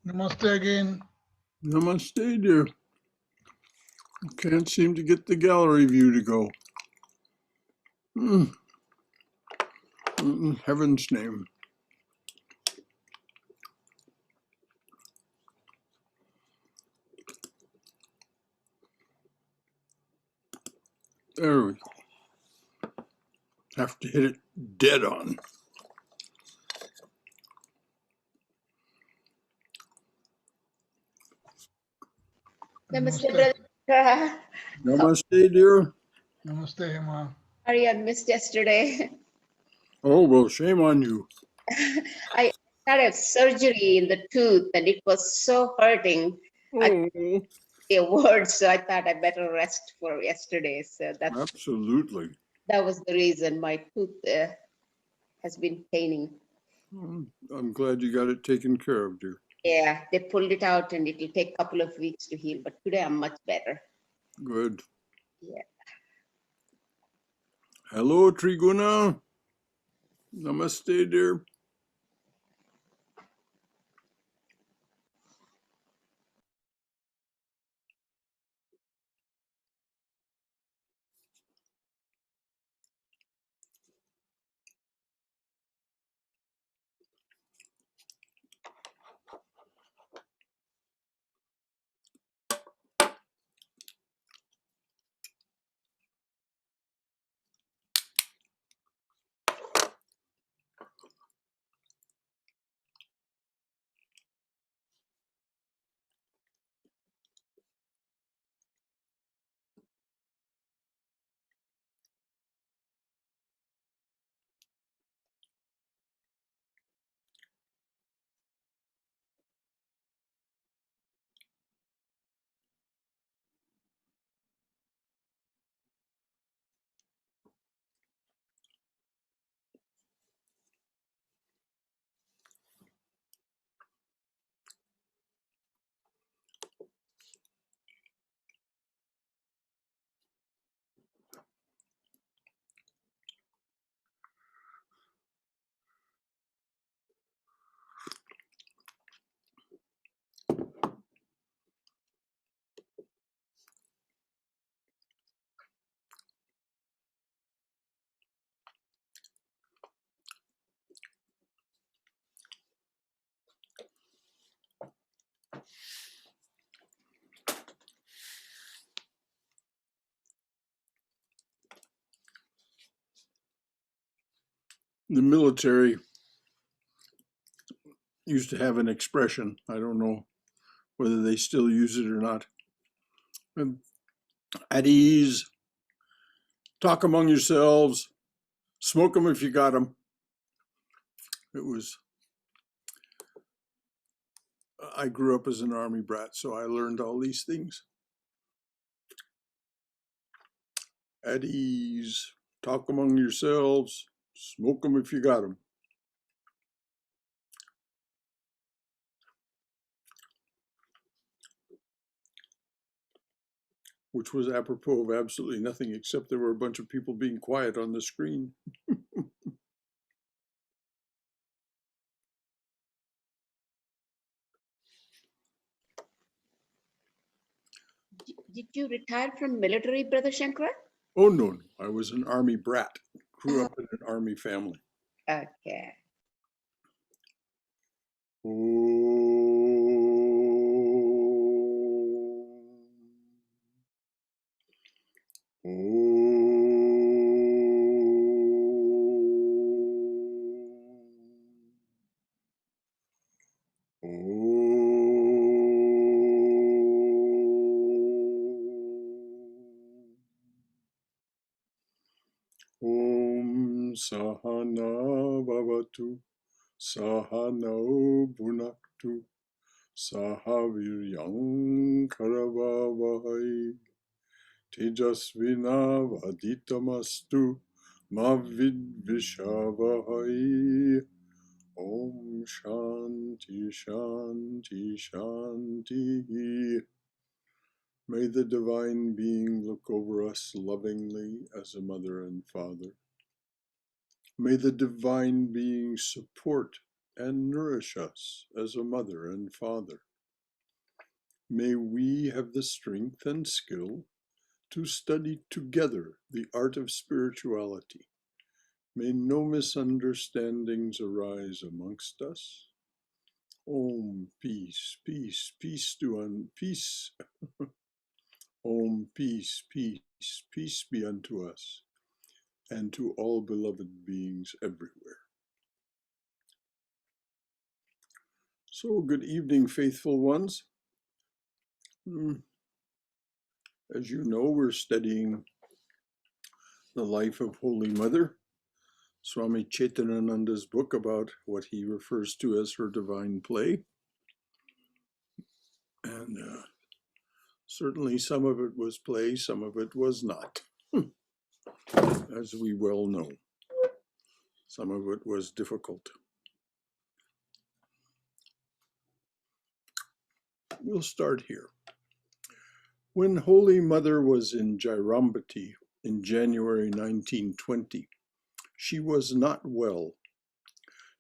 Namaste again. Namaste, dear. Can't seem to get the gallery view to go. In heaven's name. There we go. Have to hit it dead on. Namaste, brother. Namaste, dear. Namaste, Hema. Sorry, I missed yesterday. Oh, well, shame on you. I had a surgery in the tooth and it was so hurting. I couldn't say a word, so I thought I better rest for yesterday. So Absolutely. that was the reason my tooth has been paining. I'm glad you got it taken care of, dear. Yeah, they pulled it out and it will take a couple of weeks to heal, but today I'm much better. Good. Yeah. Hello, Triguna. Namaste, dear. The military used to have an expression. I don't know whether they still use it or not. At ease, talk among yourselves, smoke them if you got them. I grew up as an army brat, so I learned all these things. At ease, talk among yourselves, smoke them if you got them. Which was apropos of absolutely nothing, except there were a bunch of people being quiet on the screen. Did you retire from military, Brother Shankara? Oh, no, I was an army brat. Grew up in an army family. Okay. Om Sahana Bhavatu Sahano Bhunaktu Sahaviryam Karavavahai Tejasvina Vaditamastu Mavidvishavahai. Om Shanti Shanti Shanti. May the Divine Being look over us lovingly as a mother and father. May the Divine Being support and nourish us as a mother and father. May we have the strength and skill to study together the art of spirituality. May no misunderstandings arise amongst us. Om, peace, peace, peace peace. Om, peace, peace, peace be unto us and to all beloved beings everywhere. So, good evening, faithful ones. As you know, we're studying the life of Holy Mother, Swami Chetanananda's book about what he refers to as her divine play. And certainly some of it was play, some of it was not, as we well know. Some of it was difficult. We'll start here. When Holy Mother was in Jairambati in January 1920, she was not well.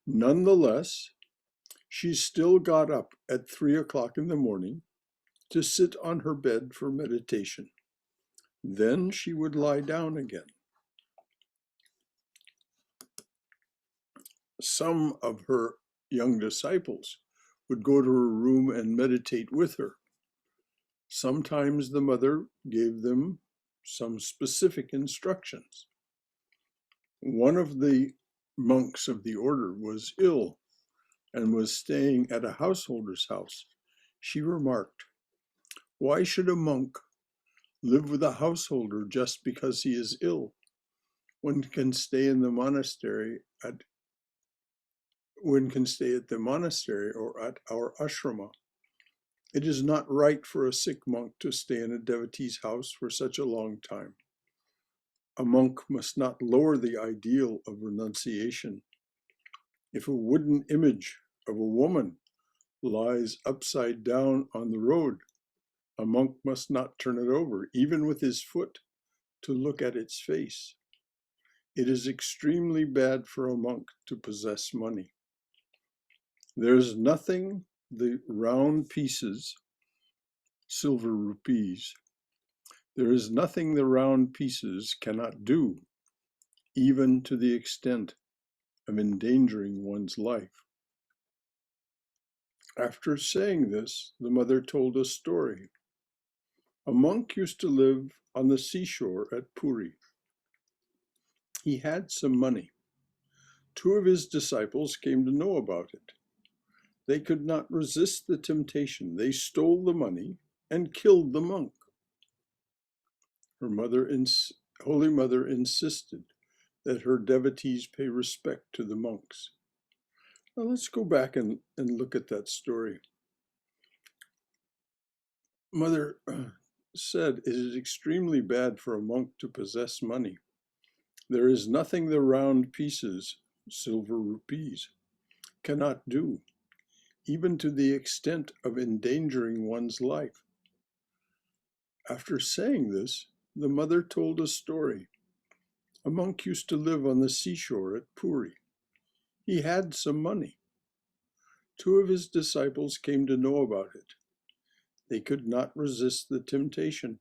Nonetheless, she still got up at 3 o'clock in the morning to sit on her bed for meditation. Then she would lie down again. Some of her young disciples would go to her room and meditate with her. Sometimes the mother gave them some specific instructions. One of the monks of the order was ill and was staying at a householder's house. She remarked, "Why should a monk live with a householder just because he is ill? One can stay in the monastery at the monastery or at our ashrama. It is not right for a sick monk to stay in a devotee's house for such a long time. A monk must not lower the ideal of renunciation. If a wooden image of a woman lies upside down on the road, a monk must not turn it over, even with his foot, to look at its face. It is extremely bad for a monk to possess money. There's nothing the round pieces, silver rupees, there is nothing the round pieces cannot do, even to the extent of endangering one's life." After saying this, the mother told a story. A monk used to live on the seashore at Puri. He had some money. Two of his disciples came to know about it. They could not resist the temptation. They stole the money and killed the monk. Holy Mother insisted that her devotees pay respect to the monks. Now let's go back and look at that story. Mother said, "It is extremely bad for a monk to possess money. There is nothing the round pieces, silver rupees, cannot do, even to the extent of endangering one's life." After saying this, the mother told a story. A monk used to live on the seashore at Puri. He had some money. Two of his disciples came to know about it. They could not resist the temptation.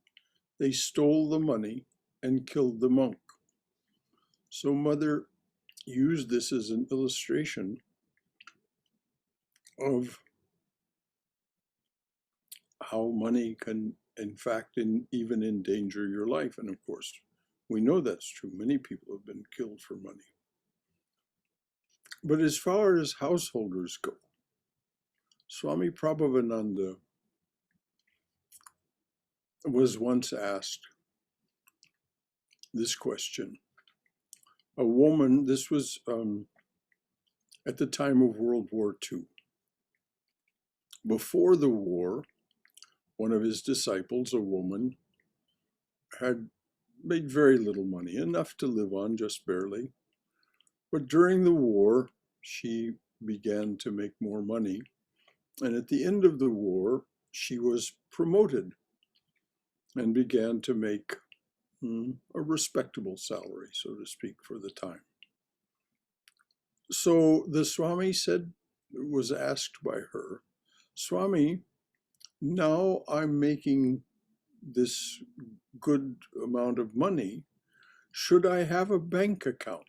They stole the money and killed the monk. So Mother used this as an illustration of how money can, in fact, even endanger your life. And of course, we know that's true. Many people have been killed for money. But as far as householders go, Swami Prabhavananda was once asked this question. A woman, this was at the time of World War II. Before the war, one of his disciples, a woman, had made very little money, enough to live on, just barely. But during the war, she began to make more money. And at the end of the war, she was promoted and began to make a respectable salary, so to speak, for the time. So the Swami said was asked by her, Swami, now I'm making this good amount of money. Should I have a bank account?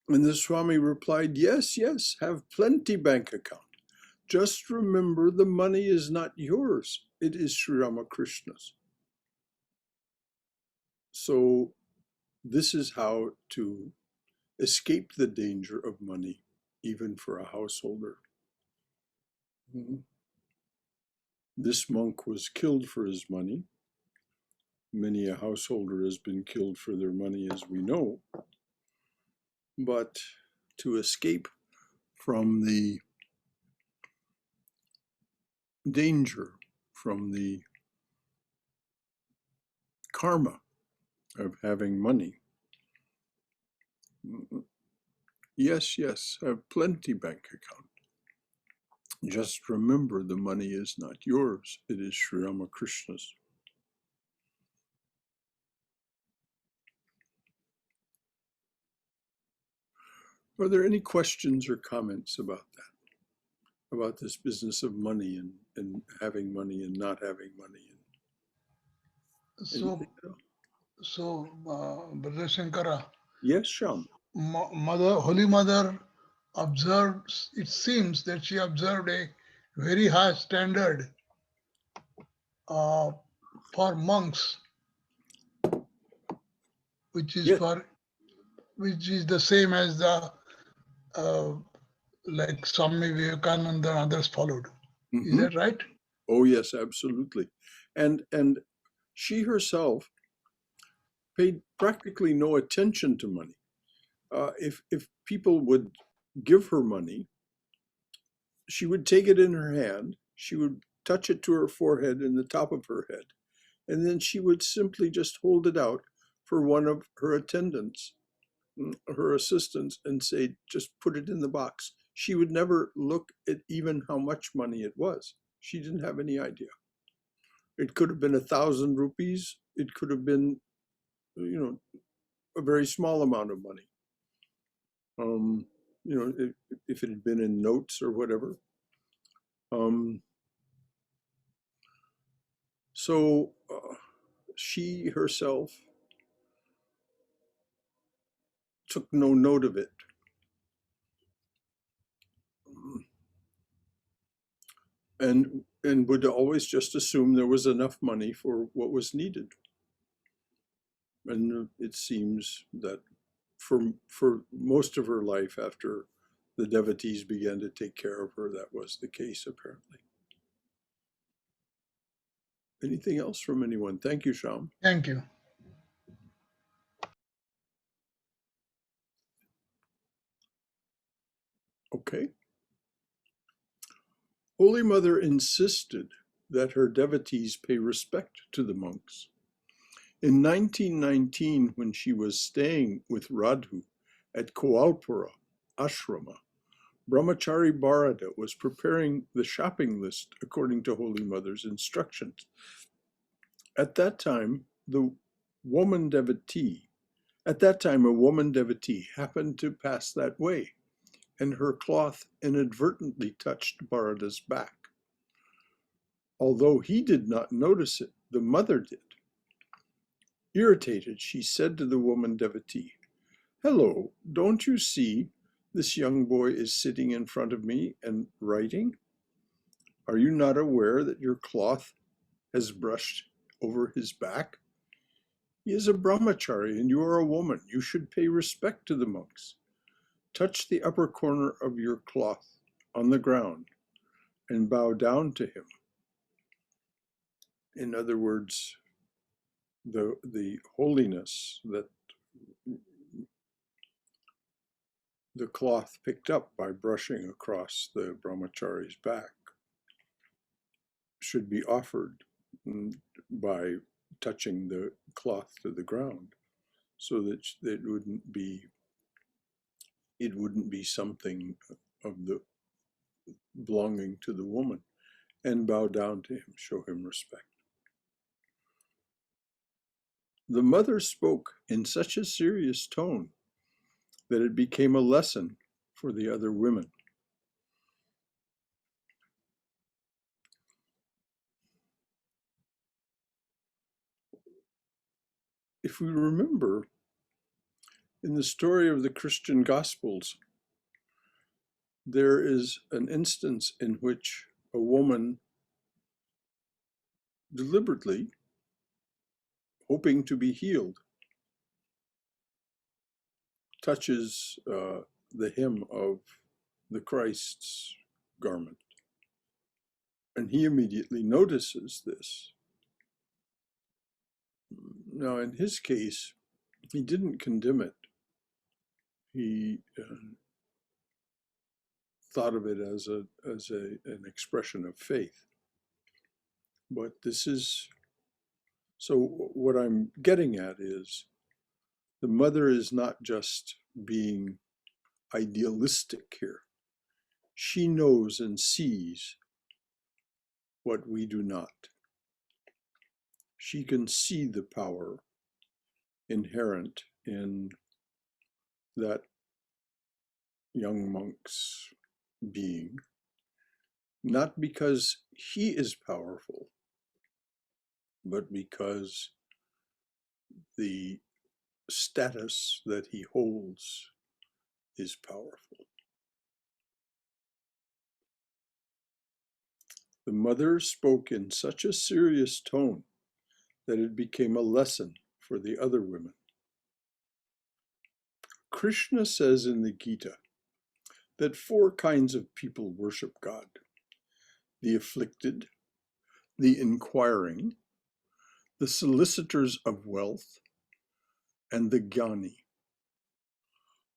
And the Swami replied, yes, yes, have plenty bank account. Just remember the money is not yours. It is Sri Ramakrishna's. So this is how to escape the danger of money, even for a householder. This monk was killed for his money. Many a householder has been killed for their money, as we know. But to escape from the danger, from the karma of having money, yes, yes, have plenty bank account. Just remember the money is not yours, it is Sri Ramakrishna's. Are there any questions or comments about that? About this business of money and having money and not having money? So, Brother Shankara, Yes, Sham. Holy Mother observed, it seems that she observed a very high standard for monks, which is Yes. which is the same as the like Swami Vivekananda and others followed. Is that right? Oh yes, absolutely. And she herself paid practically no attention to money. If people would give her money, she would take it in her hand, she would touch it to her forehead and the top of her head, and then she would simply just hold it out for one of her attendants, her assistants, and say, just put it in the box. She would never look at even how much money it was. She didn't have any idea. It could have been 1,000 rupees. It could have been, a very small amount of money. If it had been in notes or whatever. So she herself took no note of it. And would always just assume there was enough money for what was needed. And it seems that for most of her life, after the devotees began to take care of her, that was the case, apparently. Anything else from anyone? Thank you, Sham. Thank you. Okay. Holy Mother insisted that her devotees pay respect to the monks. In 1919, when she was staying with Radhu at Koalpura Ashrama, Brahmachari Bharata was preparing the shopping list according to Holy Mother's instructions. At that time, a woman devotee happened to pass that way, and her cloth inadvertently touched Bharata's back. Although he did not notice it, the mother did. Irritated, she said to the woman devotee, "Hello, don't you see this young boy is sitting in front of me and writing? Are you not aware that your cloth has brushed over his back? He is a brahmachari and you are a woman. You should pay respect to the monks. Touch the upper corner of your cloth on the ground and bow down to him." In other words, the holiness that the cloth picked up by brushing across the brahmachari's back should be offered by touching the cloth to the ground, so that it wouldn't be something of the belonging to the woman, and bow down to him, show him respect. The mother spoke in such a serious tone that it became a lesson for the other women. if we remember, in the story of the Christian Gospels, there is an instance in which a woman deliberately, hoping to be healed, touches the hem of the Christ's garment. And he immediately notices this. Now, in his case, he didn't condemn it. He thought of it as an expression of faith. But this is, so what I'm getting at is the mother is not just being idealistic here. She knows and sees what we do not. She can see the power inherent in that young monk's being, not because he is powerful, but because the status that he holds is powerful. The mother spoke in such a serious tone that it became a lesson for the other women. Krishna says in the Gita that 4 kinds of people worship God: the afflicted, the inquiring, the solicitors of wealth, and the jnani.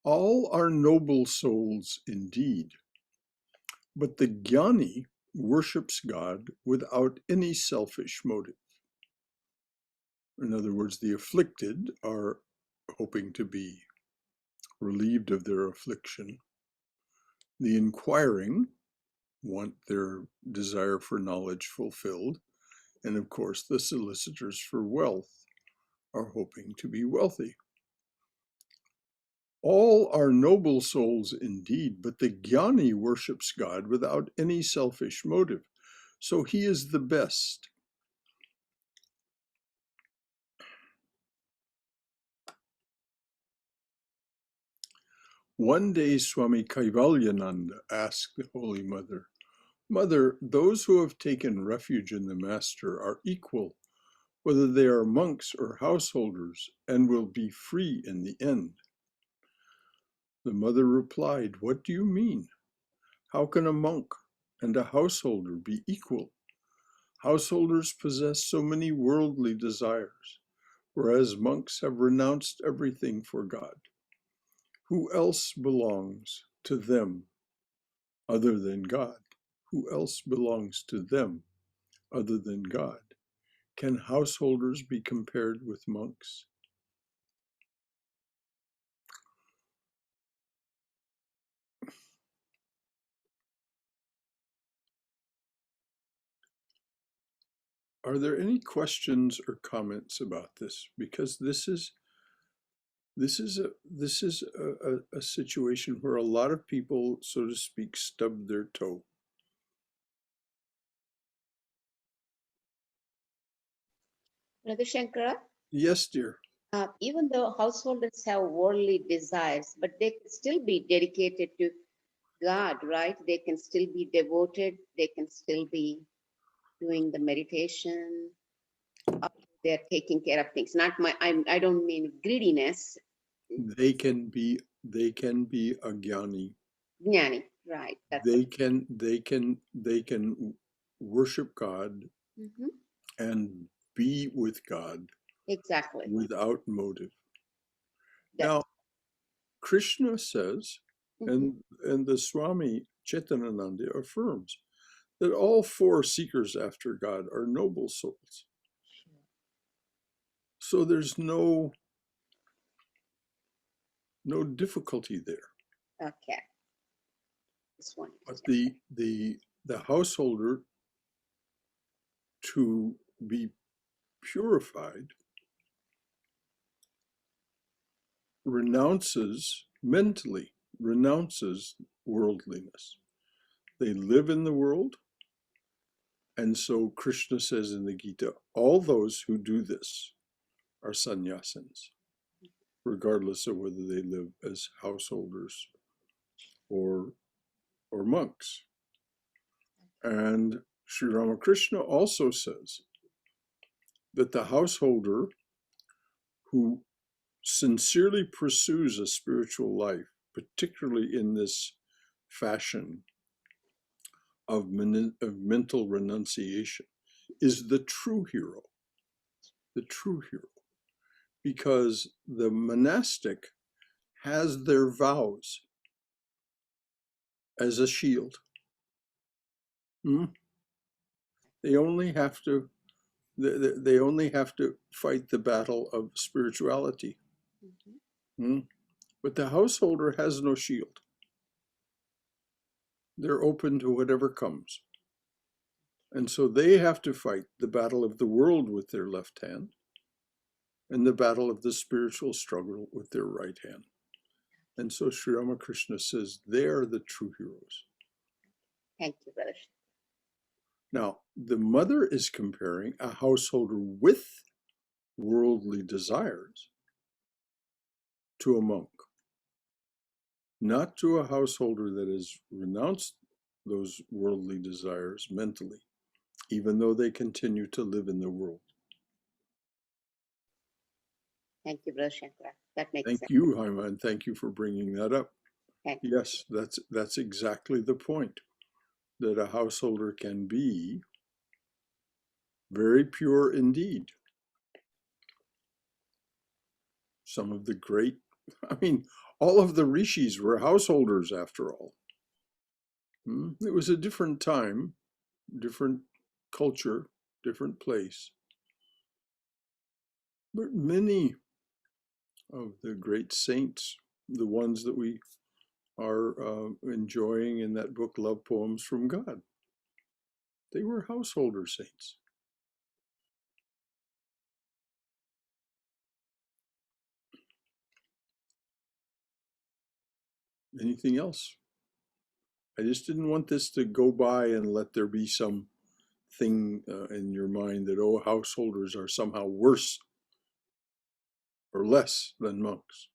All are noble souls indeed, but the jnani worships God without any selfish motive. In other words, the afflicted are hoping to be relieved of their affliction. The inquiring want their desire for knowledge fulfilled. And of course, the solicitors for wealth are hoping to be wealthy. All are noble souls indeed, but the jnani worships God without any selfish motive. So he is the best. One day, Swami Kaivalyananda asked the Holy Mother, "Mother, those who have taken refuge in the Master are equal, whether they are monks or householders, and will be free in the end." The mother replied, "What do you mean? How can a monk and a householder be equal? Householders possess so many worldly desires, whereas monks have renounced everything for God. Who else belongs to them other than God? Who else belongs to them other than God? Can householders be compared with monks?" Are there any questions or comments about this? Because this is a situation where a lot of people, so to speak, stub their toe. Brother Shankara, Yes, dear. even though householders have worldly desires, but they can still be dedicated to God, right? They can still be devoted. They can still be doing the meditation. They're taking care of things. Not my. I don't mean greediness. They can be a jnani. Jnani, right? That's They can worship God Mhm. and be with God Exactly. without motive. That, Now, Krishna says, Mhm. and the Swami Chetanananda affirms, that all 4 seekers after God are noble souls. So there's no difficulty there. Okay. This one. But the householder, to be purified, mentally renounces worldliness. They live in the world. And so Krishna says in the Gita, all those who do this are sannyasins, regardless of whether they live as householders or monks. And Sri Ramakrishna also says that the householder who sincerely pursues a spiritual life, particularly in this fashion of mental renunciation, is the true hero. The true hero. Because the monastic has their vows as a shield. They only have to fight the battle of spirituality. But the householder has no shield. They're open to whatever comes. And so they have to fight the battle of the world with their left hand and the battle of the spiritual struggle with their right hand. And so Sri Ramakrishna says they're the true heroes. Thank you, Brother. Now, the mother is comparing a householder with worldly desires to a monk, not to a householder that has renounced those worldly desires mentally, even though they continue to live in the world. Thank you, Brother Shankara. That makes Thank sense. you, Haima, and thank you for bringing that up. Thank you. Yes, that's exactly the point, that a householder can be very pure indeed. Some of the great, all of the rishis were householders after all. It was a different time, different culture, different place. But many of the great saints, the ones that we are enjoying in that book, Love Poems from God, they were householder saints. Anything else? I just didn't want this to go by and let there be some thing in your mind that, oh, householders are somehow worse or less than monks.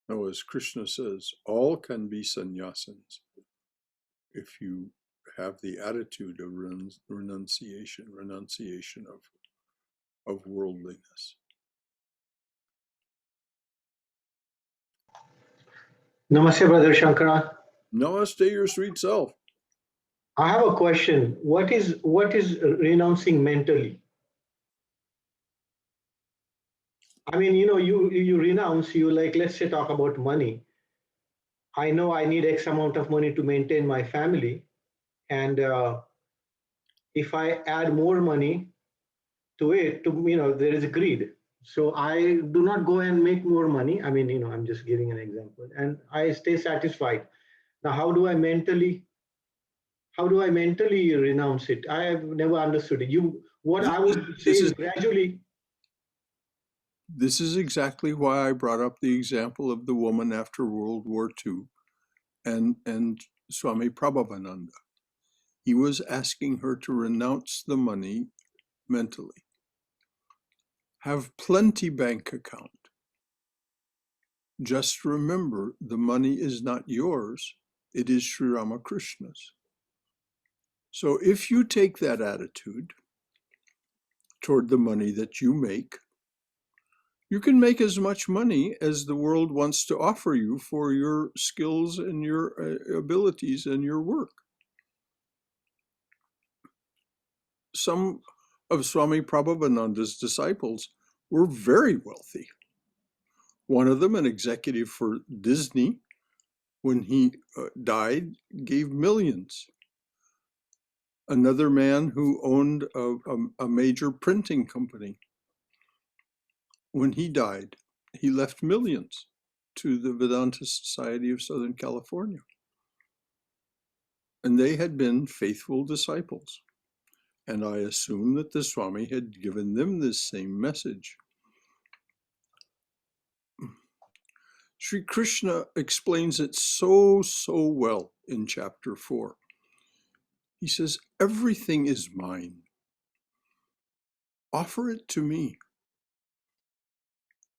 No, as Krishna says, all can be sannyasins if you have the attitude of renunciation of worldliness. Namaste, Brother Shankara. Namaste, your sweet self. I have a question. What is renouncing mentally? You renounce, let's say talk about money. I know I need X amount of money to maintain my family. And if I add more money to it, there is greed. So I do not go and make more money. I'm just giving an example. And I stay satisfied. Now, how do I mentally renounce it? I have never understood it. What I would say is gradually. This is exactly why I brought up the example of the woman after World War II and Swami Prabhavananda. He was asking her to renounce the money mentally. Have plenty bank account. Just remember, the money is not yours. It is Sri Ramakrishna's. So if you take that attitude toward the money that you make, you can make as much money as the world wants to offer you for your skills and your abilities and your work. Some of Swami Prabhavananda's disciples were very wealthy. One of them, an executive for Disney, when he died, gave millions. Another man who owned a major printing company, when he died, he left millions to the Vedanta Society of Southern California. And they had been faithful disciples. And I assume that the Swami had given them this same message. Sri Krishna explains it so well in chapter 4. He says, everything is mine. Offer it to me.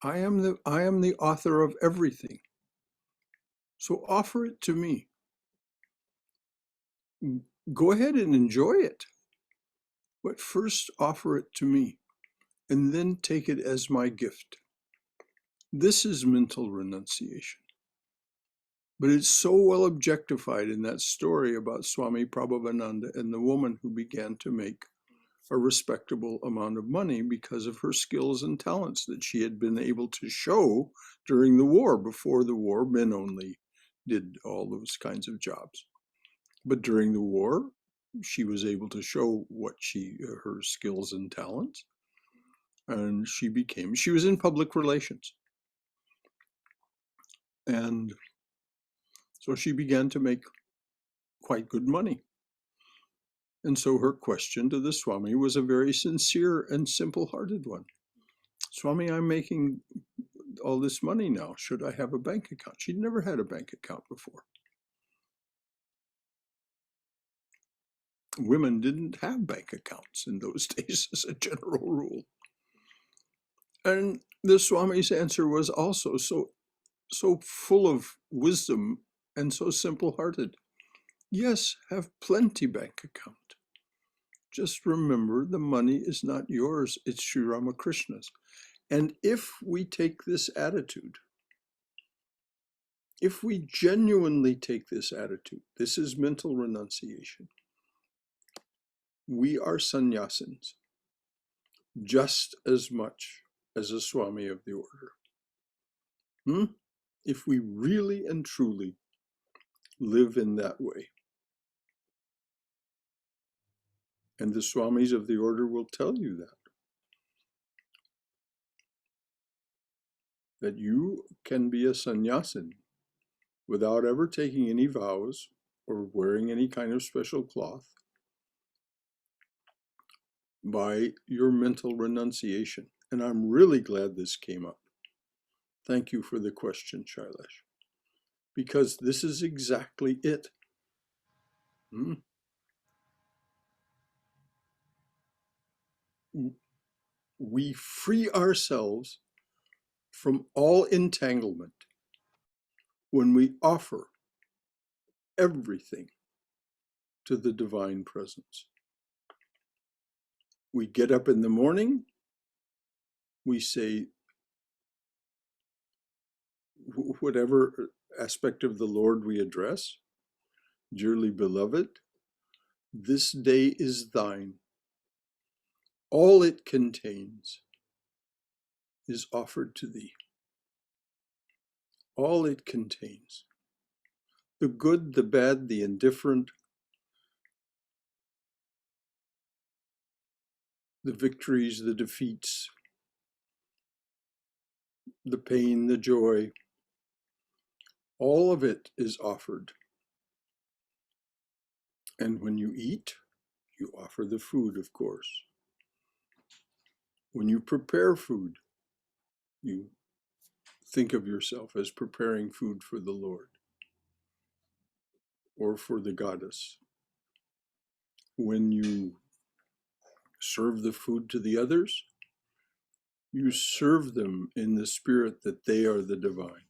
I am the author of everything. So offer it to me. Go ahead and enjoy it. But first offer it to me, and then take it as my gift. This is mental renunciation. But it's so well objectified in that story about Swami Prabhavananda and the woman who began to make a respectable amount of money because of her skills and talents that she had been able to show during the war. Before the war, men only did all those kinds of jobs. But during the war, she was able to show her skills and talents. And she was in public relations. And so she began to make quite good money. And so her question to the Swami was a very sincere and simple-hearted one. Swami, I'm making all this money now. Should I have a bank account? She'd never had a bank account before. Women didn't have bank accounts in those days as a general rule. And the Swami's answer was also so full of wisdom and so simple-hearted. Yes, have plenty bank account. Just remember the money is not yours, it's Sri Ramakrishna's. And if we take this attitude, if we genuinely take this attitude, this is mental renunciation. We are sannyasins just as much as a Swami of the order. If we really and truly live in that way. And the Swamis of the order will tell you that you can be a sannyasin without ever taking any vows or wearing any kind of special cloth by your mental renunciation. And I'm really glad this came up. Thank you for the question, Shailesh, because this is exactly it. We free ourselves from all entanglement when we offer everything to the divine presence. We get up in the morning, we say, whatever aspect of the Lord we address, dearly beloved, this day is thine. All it contains is offered to thee. All it contains. The good, the bad, the indifferent, the victories, the defeats, the pain, the joy, all of it is offered. And when you eat, you offer the food, of course. When you prepare food, you think of yourself as preparing food for the Lord or for the goddess. When you serve the food to the others, you serve them in the spirit that they are the divine.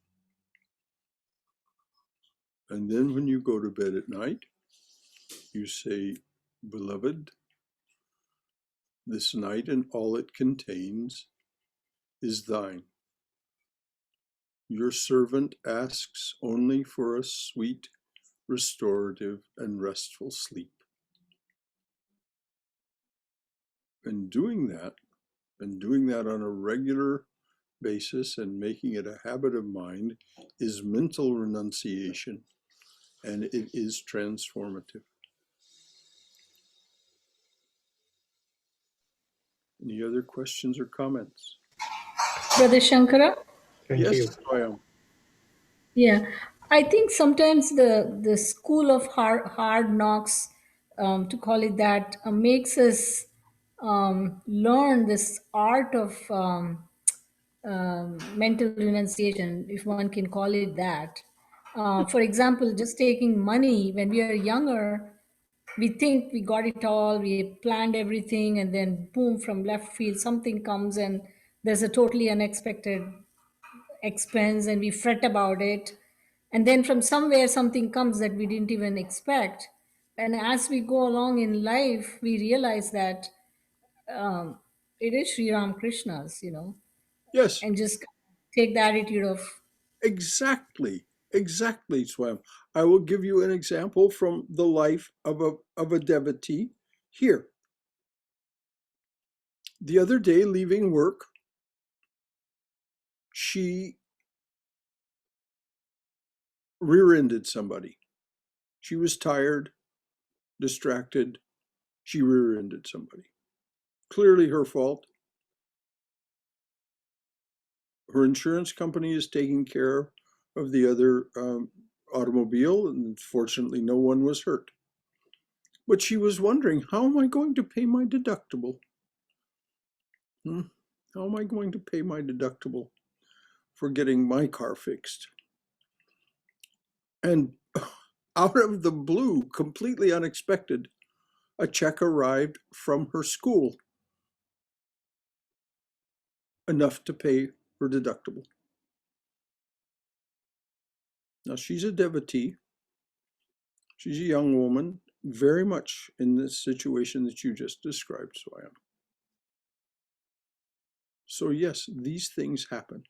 And then when you go to bed at night, you say, beloved, this night and all it contains is thine. Your servant asks only for a sweet, restorative, and restful sleep. And doing that on a regular basis and making it a habit of mind is mental renunciation, and it is transformative. Any other questions or comments? Brother Shankara? Thank Yes, you. I am. Yeah, I think sometimes the school of hard knocks, to call it that, makes us learn this art of mental renunciation, if one can call it that. For example, just taking money, when we are younger, we think we got it all, we planned everything, and then boom, from left field, something comes and there's a totally unexpected expense and we fret about it. And then from somewhere something comes that we didn't even expect. And as we go along in life, we realize that um, it is Sri Ram Krishna's, Yes, and just take the attitude of, exactly. Exactly, Swam. I will give you an example from the life of a devotee here. The other day, leaving work, she rear-ended somebody. She was tired, distracted. She rear-ended somebody. Clearly her fault. Her insurance company is taking care of the other automobile, and fortunately no one was hurt. But she was wondering, how am I going to pay my deductible? How am I going to pay my deductible for getting my car fixed? And out of the blue, completely unexpected, a check arrived from her school, enough to pay her deductible. Now, she's a devotee. She's a young woman, very much in this situation that you just described, Swayam. So yes, these things happen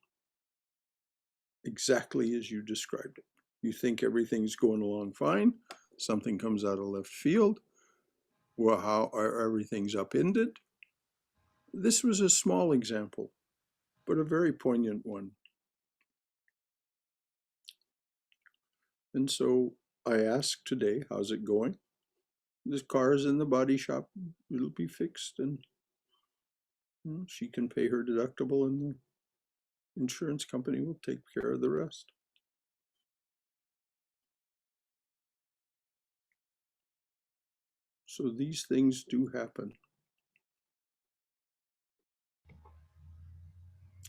exactly as you described it. You think everything's going along fine, something comes out of left field, well, how everything's upended. This was a small example, but a very poignant one. And so I asked today, how's it going? This car is in the body shop. It'll be fixed, and she can pay her deductible, and the insurance company will take care of the rest. So these things do happen.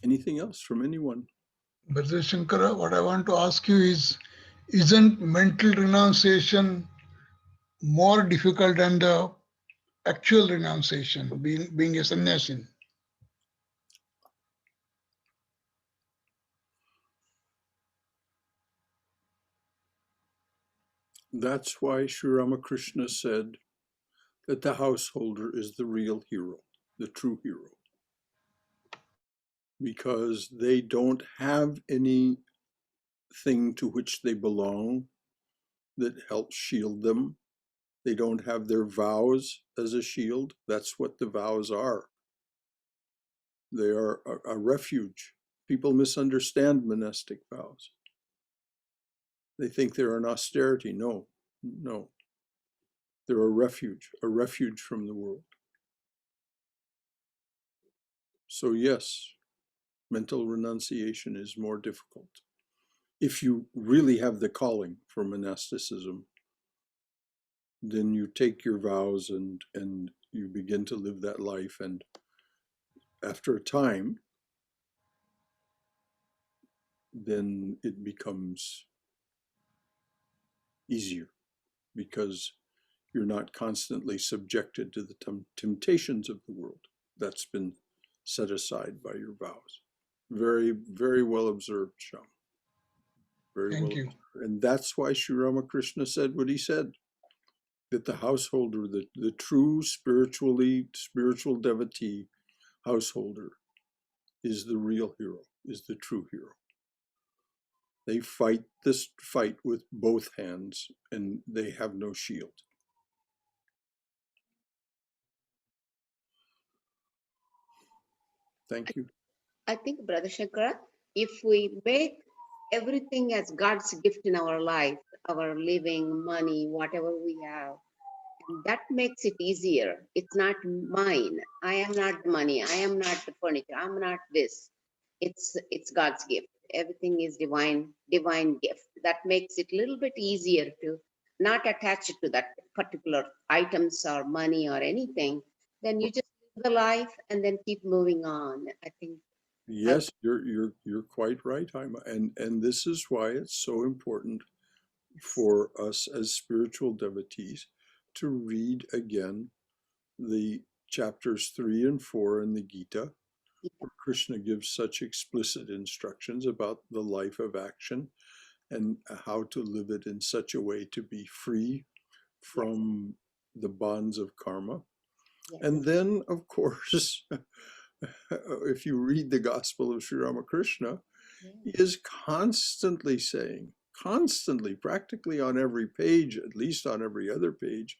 Anything else from anyone? Brother Shankara, what I want to ask you is, isn't mental renunciation more difficult than the actual renunciation, being a sannyasi? That's why Sri Ramakrishna said that the householder is the real hero, the true hero, because they don't have anything to which they belong that helps shield them. They don't have their vows as a shield. That's what the vows are. They are a refuge. People misunderstand monastic vows. They think they're an austerity. No, no. They're a refuge from the world. So yes, mental renunciation is more difficult. If you really have the calling for monasticism, then you take your vows and you begin to live that life. And after a time, then it becomes easier because you're not constantly subjected to the temptations of the world. That's been set aside by your vows. Very, very well observed, Sham. Very well Thank you. observed. And that's why Sri Ramakrishna said what he said, that the householder, the true spiritual devotee householder is the real hero, is the true hero. They fight this fight with both hands and they have no shield. Thank you. I think, Brother Shankara, if we make everything as God's gift in our life, our living, money, whatever we have, that makes it easier. It's not mine. I am not the money. I am not the furniture. I'm not this. It's God's gift. Everything is divine gift. That makes it a little bit easier to not attach it to that particular items or money or anything. Then you just live the life and then keep moving on. I think. Yes, you're quite right, Haima. And this is why it's so important for us as spiritual devotees to read again the chapters 3 and 4 in the Gita where Krishna gives such explicit instructions about the life of action and how to live it in such a way to be free from the bonds of karma. Yes. And then, of course, if you read the Gospel of Sri Ramakrishna, he is constantly saying, constantly, practically on every page, at least on every other page,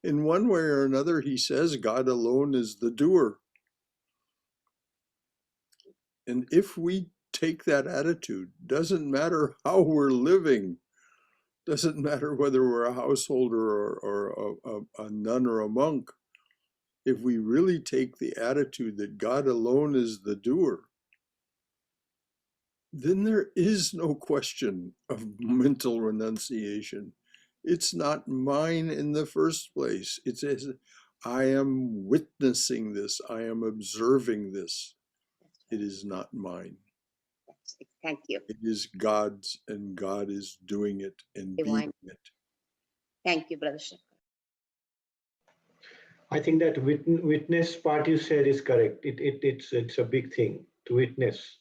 in one way or another, he says God alone is the doer. And if we take that attitude, doesn't matter how we're living, doesn't matter whether we're a householder or a nun or a monk, if we really take the attitude that God alone is the doer, then there is no question of mental renunciation. It's not mine in the first place. It's as I am witnessing this, I am observing this. It is not mine. Thank you. It is God's, and God is doing it and Divine. being it. Thank you, Brother Shankara. I think that witness part you said is correct. It's a big thing to witness.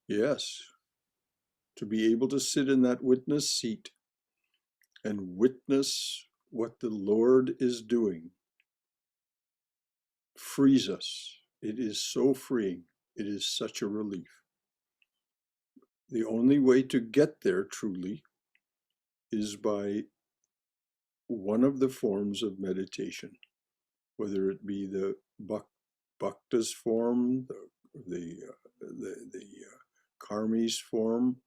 Yes, to be able to sit in that witness seat and witness what the Lord is doing frees us. It is so freeing. It is such a relief. The only way to get there truly is by one of the forms of meditation, whether it be the bhakta's form, the karmi's form,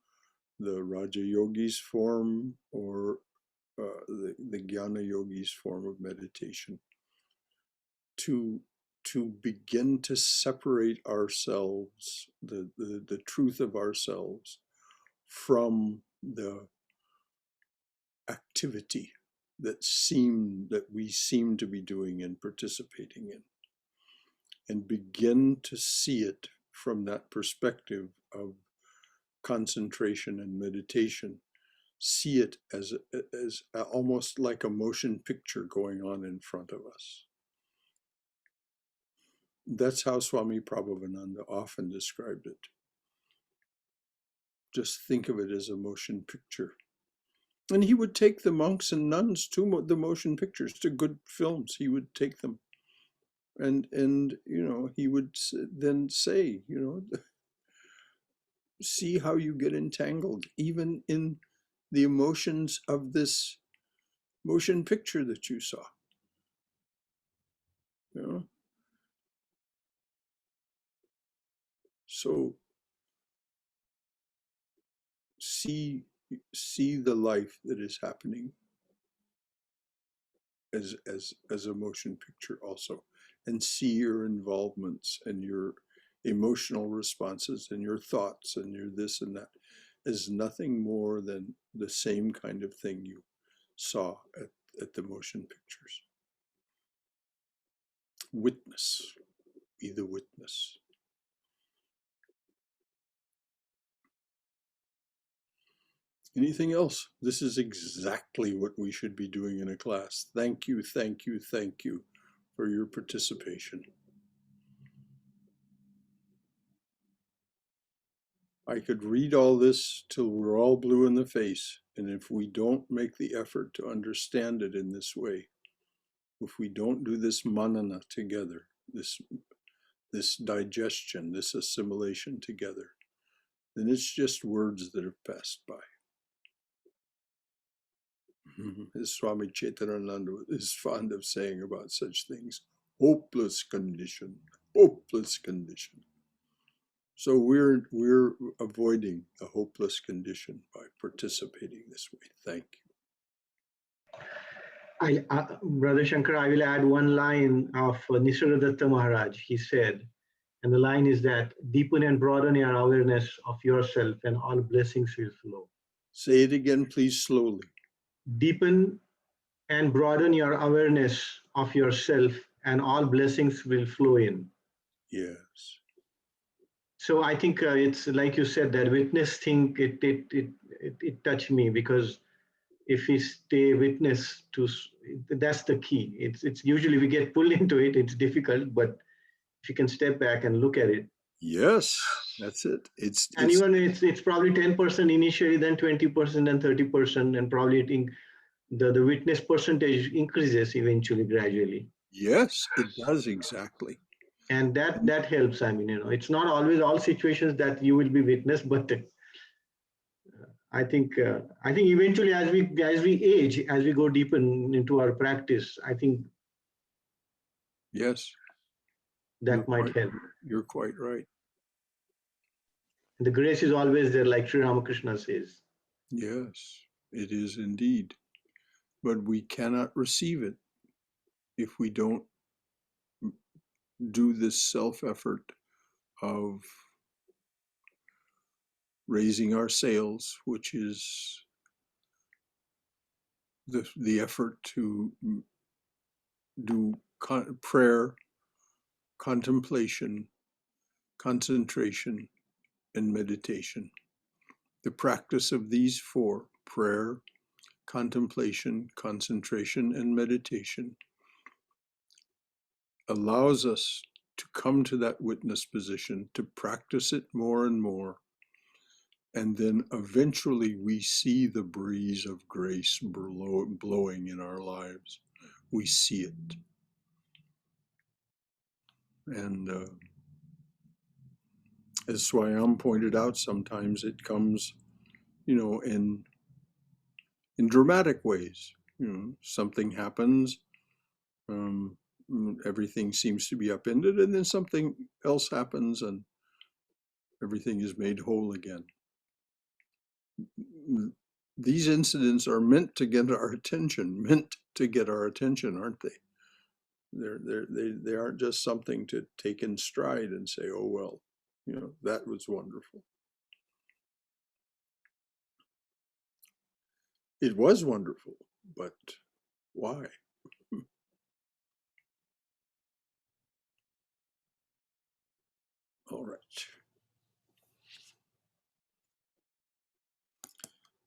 the raja yogi's form, or the jnana yogi's form of meditation, to begin to separate ourselves, the truth of ourselves, from the activity that we seem to be doing and participating in, and begin to see it from that perspective of concentration and meditation. See it as almost like a motion picture going on in front of us. That's how Swami Prabhavananda often described it. Just think of it as a motion picture. And he would take the monks and nuns to the motion pictures, to good films. He would take them. And he would then say, see how you get entangled, even in the emotions of this motion picture that you saw. So see the life that is happening as a motion picture also, and see your involvements and your emotional responses and your thoughts and your this and that as nothing more than the same kind of thing you saw at the motion pictures. Witness, be the witness. Anything else? This is exactly what we should be doing in a class. Thank you, thank you, thank you for your participation. I could read all this till we're all blue in the face, and if we don't make the effort to understand it in this way, if we don't do this manana together, this digestion, this assimilation together, then it's just words that have passed by. As Swami Chetanananda is fond of saying about such things, hopeless condition, hopeless condition. So we're avoiding the hopeless condition by participating this way. Thank you. Brother Shankara, I will add one line of Nisargadatta Maharaj. He said, and the line is that, deepen and broaden your awareness of yourself and all blessings will flow. Say it again, please, slowly. Deepen and broaden your awareness of yourself and all blessings will flow in. Yes. So I think it's like you said, that witness thing, it touched me, because if we stay witness to, that's the key. It's usually we get pulled into it, it's difficult, but if you can step back and look at it, Yes, that's it. And even it's probably 10% initially, then 20%, and 30%, and probably the witness percentage increases eventually, gradually. yes, it does exactly. And that helps. I mean, it's not always all situations that you will be witness, but I think eventually, as we age, as we go deeper into our practice, I think Yes, that might help. you're quite right. The grace is always there, like Sri Ramakrishna says. Yes, it is indeed. But we cannot receive it if we don't do this self-effort of raising our sails, which is the effort to do prayer, contemplation, concentration, and meditation. The practice of these four, prayer, contemplation, concentration, and meditation, allows us to come to that witness position, to practice it more and more. And then eventually we see the breeze of grace blowing in our lives. We see it. And as Swayam pointed out, sometimes it comes, in dramatic ways. Something happens, everything seems to be upended, and then something else happens and everything is made whole again. These incidents are meant to get our attention, aren't they? They aren't just something to take in stride and say, oh, well, that was wonderful. It was wonderful, but why? All right.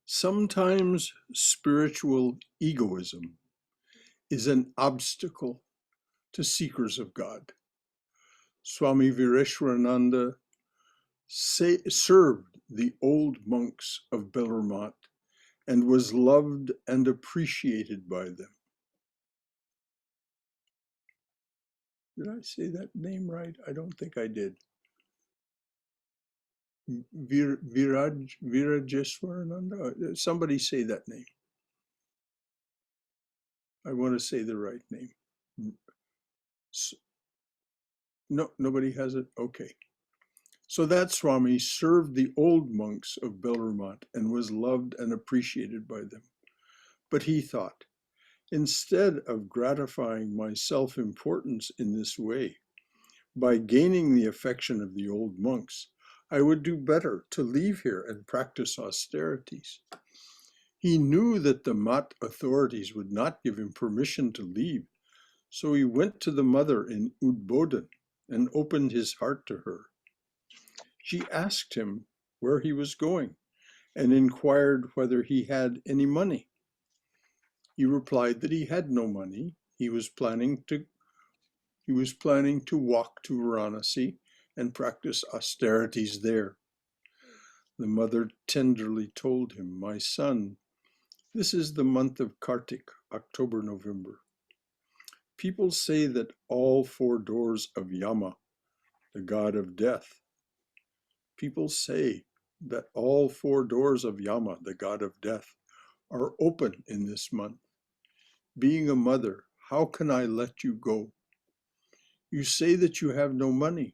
Sometimes spiritual egoism is an obstacle to seekers of God. Swami Vireshwarananda served the old monks of Bellarmont and was loved and appreciated by them. Did I say that name right? I don't think I did. Virajeswarananda? Somebody say that name. I want to say the right name. No, nobody has it? Okay. So that Swami served the old monks of Bellarmont and was loved and appreciated by them. But he thought, instead of gratifying my self-importance in this way, by gaining the affection of the old monks, I would do better to leave here and practice austerities. He knew that the Mat authorities would not give him permission to leave, so he went to the mother in Udboden and opened his heart to her. She asked him where he was going and inquired whether he had any money. He replied that he had no money. He was planning to walk to Varanasi and practice austerities there. The mother tenderly told him, my son, this is the month of Kartik, October, November. People say that all four doors of Yama, the god of death, people say that all four doors of Yama, the god of death, are open in this month. Being a mother, how can I let you go? You say that you have no money.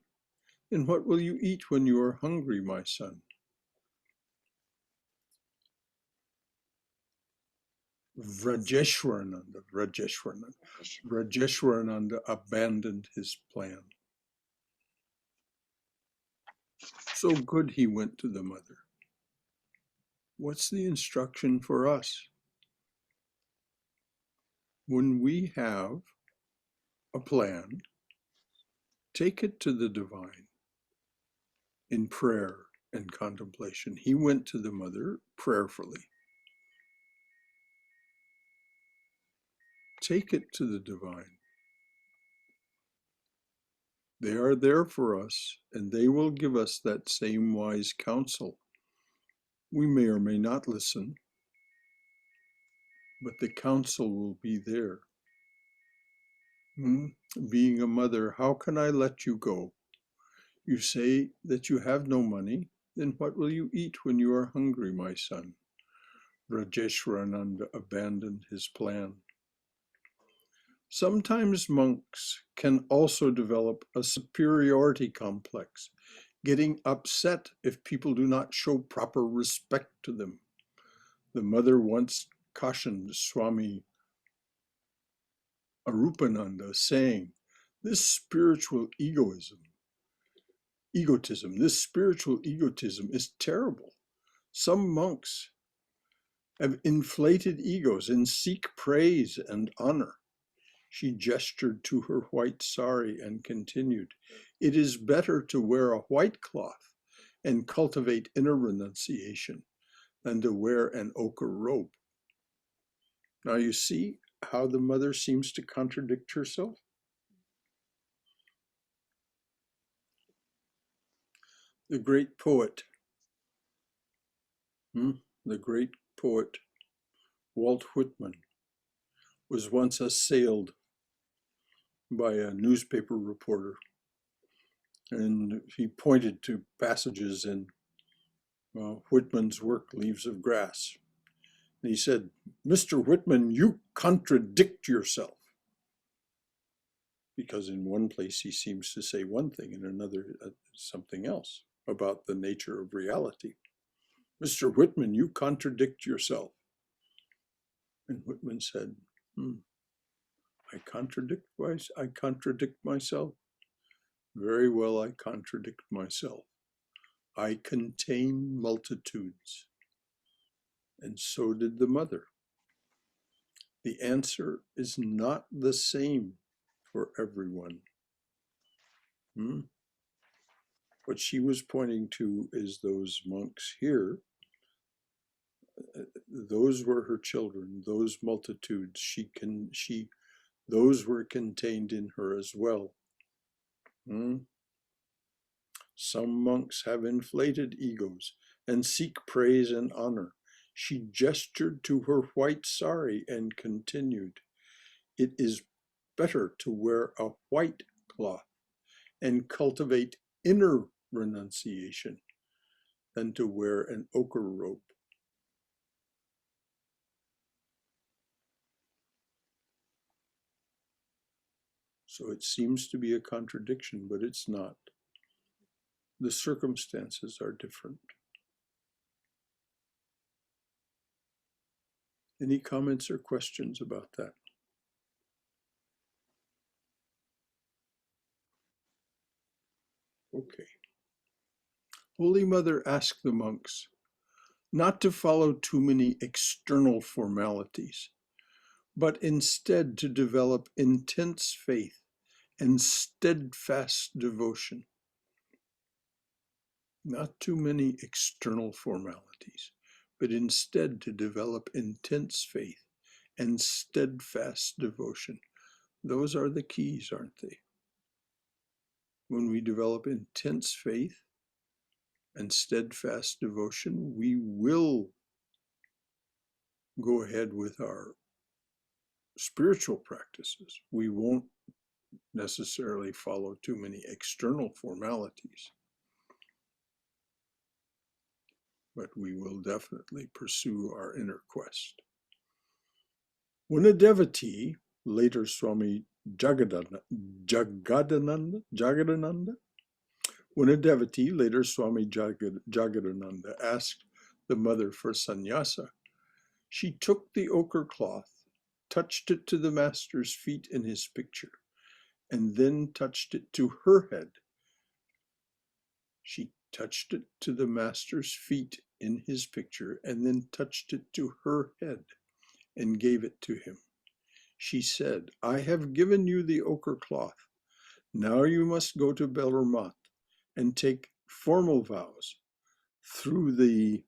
And what will you eat when you are hungry, my son? Vrajeshwarananda abandoned his plan. So good he went to the mother. What's the instruction for us? When we have a plan, take it to the divine in prayer and contemplation. He went to the mother prayerfully. Take it to the divine. They are there for us, and they will give us that same wise counsel. We may or may not listen, but the counsel will be there. Being a mother, how can I let you go? You say that you have no money, then what will you eat when you are hungry, my son? Rajeshwarananda abandoned his plan. Sometimes monks can also develop a superiority complex, getting upset if people do not show proper respect to them. The mother once cautioned Swami Arupananda, saying, this spiritual egotism is terrible. Some monks have inflated egos and seek praise and honor. She gestured to her white sari and continued, it is better to wear a white cloth and cultivate inner renunciation than to wear an ochre robe. Now you see how the mother seems to contradict herself? The great poet, Walt Whitman, was once assailed by a newspaper reporter, and he pointed to passages in Whitman's work, Leaves of Grass. And he said, Mr. Whitman, you contradict yourself. Because in one place he seems to say one thing, in another something else about the nature of reality. Mr. Whitman, you contradict yourself. And Whitman said, I contradict myself. Very well, I contradict myself. I contain multitudes. And so did the mother. The answer is not the same for everyone. What she was pointing to is those monks here. Those were her children, those multitudes. Those were contained in her as well. Some monks have inflated egos and seek praise and honor. She gestured to her white sari and continued, it is better to wear a white cloth and cultivate inner renunciation than to wear an ochre robe. So it seems to be a contradiction, but it's not. The circumstances are different. Any comments or questions about that? Okay. Holy Mother asked the monks not to follow too many external formalities, but instead to develop intense faith and steadfast devotion. Not too many external formalities, but instead to develop intense faith and steadfast devotion. Those are the keys, aren't they? When we develop intense faith and steadfast devotion, we will go ahead with our spiritual practices. We won't necessarily follow too many external formalities, but we will definitely pursue our inner quest. When a devotee, later Swami Jagadananda, when a devotee, later Swami Jagadananda, asked the mother for sannyasa, she took the ochre cloth, touched it to the master's feet in his picture, and then touched it to her head. She touched it to the master's feet in his picture, and then touched it to her head and gave it to him. She said, I have given you the ochre cloth. Now you must go to Bellarmat and take formal vows through the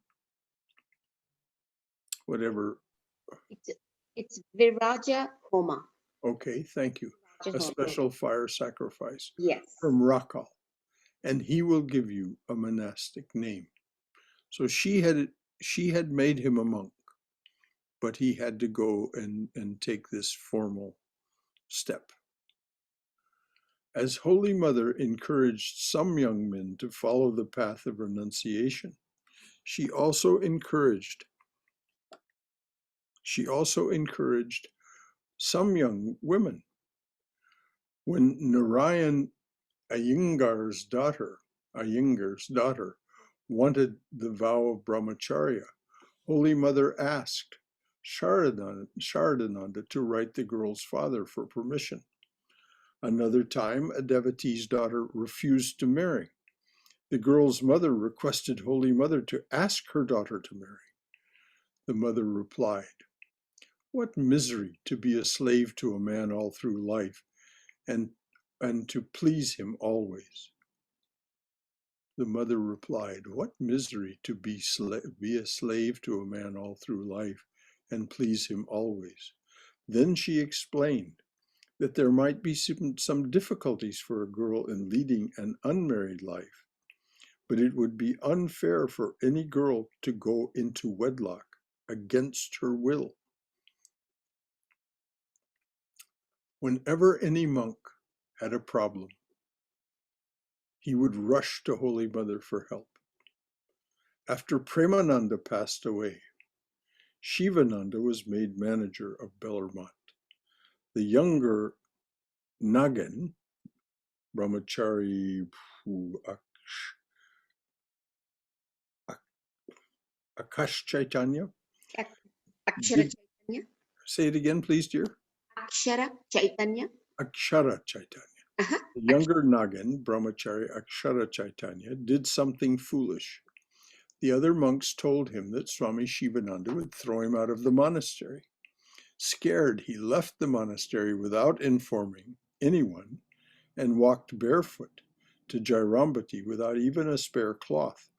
whatever. It's Viraja Homa. Okay, thank you. a special fire sacrifice Yes. from Rakal, and he will give you a monastic name. So she had made him a monk, but he had to go and take this formal step. As Holy Mother encouraged some young men to follow the path of renunciation, she also encouraged some young women. When Narayan Iyengar's daughter wanted the vow of brahmacharya, Holy Mother asked Sharadananda to write the girl's father for permission. Another time, a devotee's daughter refused to marry. The girl's mother requested Holy Mother to ask her daughter to marry. The mother replied, "What misery to be a slave to a man all through life and to please him always." The mother replied, "What misery to be a slave to a man all through life and please him always." Then she explained that there might be some difficulties for a girl in leading an unmarried life, but it would be unfair for any girl to go into wedlock against her will. Whenever any monk had a problem, he would rush to Holy Mother for help. After Premananda passed away, Shivananda was made manager of Bellarmont. The younger Nagin, Brahmachari Akash Chaitanya. Akshara Chaitanya. Say it again, please, dear. Akshara Chaitanya. Akshara Chaitanya. The younger Nagin, Brahmachari Akshara Chaitanya, did something foolish. The other monks told him that Swami Shivananda would throw him out of the monastery. Scared, he left the monastery without informing anyone and walked barefoot to Jairambati without even a spare cloth.